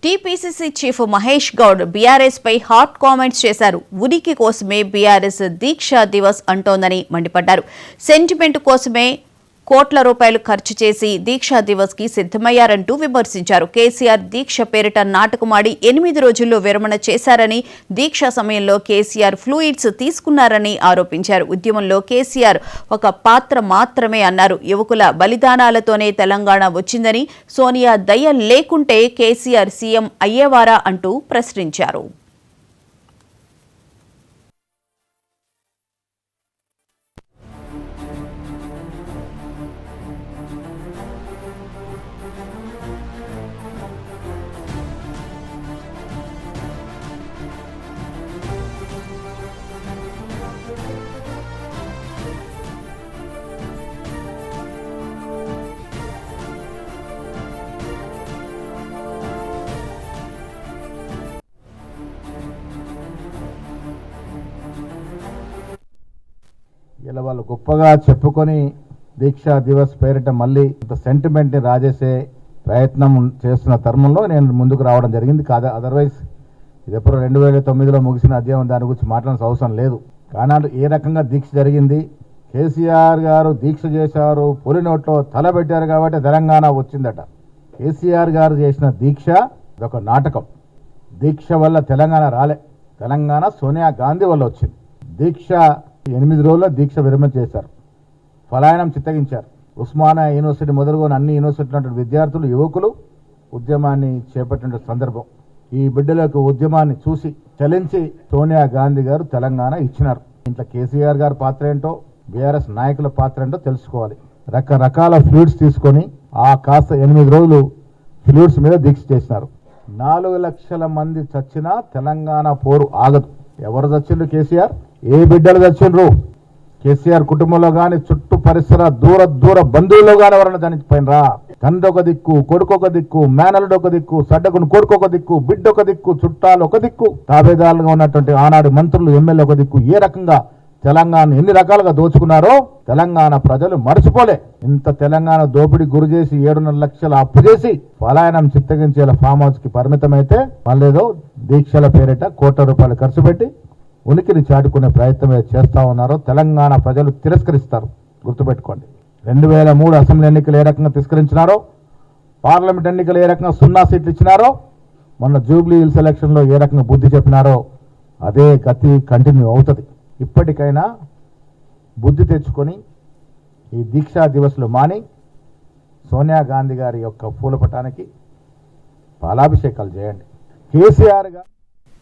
TPCC chief Mahesh Goud BRS పై hot comments చేశారు. ఉనికి కోసమే బీఆర్ఎస్ దీక్షా దివస్ అంటోందని మండిపడ్డారు. సెంటిమెంట్ కోసమే కోట్ల రూపాయలు ఖర్చు చేసి దీక్షా దివస్ కి సిద్ధమయ్యారంటూ విమర్శించారు. కేసీఆర్ దీక్ష పేరిట నాటకమాడి 8 రోజుల్లో విరమణ చేశారని, దీక్ష సమయంలో కేసీఆర్ ఫ్లూయిడ్స్ తీసుకున్నారని ఆరోపించారు. ఉద్యమంలో కేసీఆర్ ఒక పాత్ర మాత్రమే అన్నారు. యువకుల బలిదానాలతోనే తెలంగాణ వచ్చిందని, సోనియా దయ లేకుంటే కేసీఆర్ సీఎం అయ్యేవారా అంటూ ప్రశ్నించారు. ఇలా వాళ్ళు గొప్పగా చెప్పుకొని దీక్షా దివస్ పేరిట మళ్ళీ ఇంత సెంటిమెంట్ని రాజేసే ప్రయత్నం చేస్తున్న తరుణంలో నేను ముందుకు రావడం జరిగింది. కాదా అదర్వైజ్ ఇది ఎప్పుడు 2009లో ముగిసిన అధ్యాయం, దాని గురించి మాట్లాడాల్సిన అవసరం లేదు. కానీ ఏ రకంగా దీక్ష జరిగింది, కేసీఆర్ గారు దీక్ష చేశారు, పొలి నోట్లో తల పెట్టారు కాబట్టి తెలంగాణ వచ్చిందట. కేసీఆర్ గారు చేసిన దీక్ష ఇదొక నాటకం. దీక్ష వల్ల తెలంగాణ రాలే, తెలంగాణ సోనియా గాంధీ వల్ల వచ్చింది. దీక్ష 8 రోజుల్లో దీక్ష విరమణ చేశారు, పలాయనం చిత్తగించారు. ఉస్మానియా యూనివర్సిటీ మొదలుకొని అన్ని యూనివర్సిటీల విద్యార్థులు, యువకులు ఉద్యమాన్ని చేపట్టిన సందర్భం. ఈ బిడ్డలకు ఉద్యమాన్ని చూసి చలించి సోనియా గాంధీ గారు తెలంగాణ ఇచ్చినారు. ఇంట్లో కేసీఆర్ గారి పాత్ర ఏంటో, బీఆర్ఎస్ నాయకుల పాత్ర ఏంటో తెలుసుకోవాలి. రకరకాల ఫ్లూయిడ్స్ తీసుకొని కాస్త 8 రోజులు ఫ్లూయిడ్స్ మీద దీక్ష చేసినారు. 4 లక్షల మంది చచ్చినా తెలంగాణ పోరు ఆగదు. ఎవరు చచ్చిండ్రు? కేసీఆర్. ఏ బిడ్డలు చచ్చిండ్రు? కేసీఆర్ కుటుంబంలో గాని, చుట్టూ పరిసర దూర బంధువుల్లో గాని ఎవరన్నా చనిపోయినరా? తండ్రి ఒక దిక్కు, కొడుకు ఒక దిక్కు, మేనలుడు ఒక దిక్కు, సడ్డకుని కొడుకు ఒక దిక్కు, బిడ్డ ఒక దిక్కు, చుట్టాలు ఒక దిక్కు, తాబేదారులుగా ఉన్నటువంటి ఆనాడు మంత్రులు, ఎమ్మెల్యే ఒక దిక్కు. ఏ రకంగా తెలంగాణ ఎన్ని రకాలుగా దోచుకున్నారో తెలంగాణ ప్రజలు మర్చిపోలే. ఇంత తెలంగాణ దోపిడీ గురి చేసి 7.5 లక్షల అప్పు చేసి పలాయనం చిత్తగించేలా ఫామ్ హౌస్ కి పరిమితమైతే మళ్ళేదో దీక్షల పేరిట కోట్ల రూపాయలు ఖర్చు పెట్టి ఉనికిని చాటుకునే ప్రయత్నం చేస్తా ఉన్నారో తెలంగాణ ప్రజలు తిరస్కరిస్తారు. గుర్తుపెట్టుకోండి. 2003 అసెంబ్లీ ఎన్నికలు ఏ రకంగా తిరస్కరించినారో, పార్లమెంట్ ఎన్నికలు ఏ రకంగా 0 సీట్లు ఇచ్చినారో, మొన్న జూబ్లీ హిల్స్ ఎలక్షన్లో ఏ రకంగా బుద్ధి చెప్పినారో అదే గతి కంటిన్యూ అవుతుంది. ఇప్పటికైనా బుద్ధి తెచ్చుకొని ఈ దీక్షా దివస్లు మాని సోనియా గాంధీ గారి యొక్క పూలపటానికి పాలాభిషేకాలు చేయండి. కేసీఆర్ గారు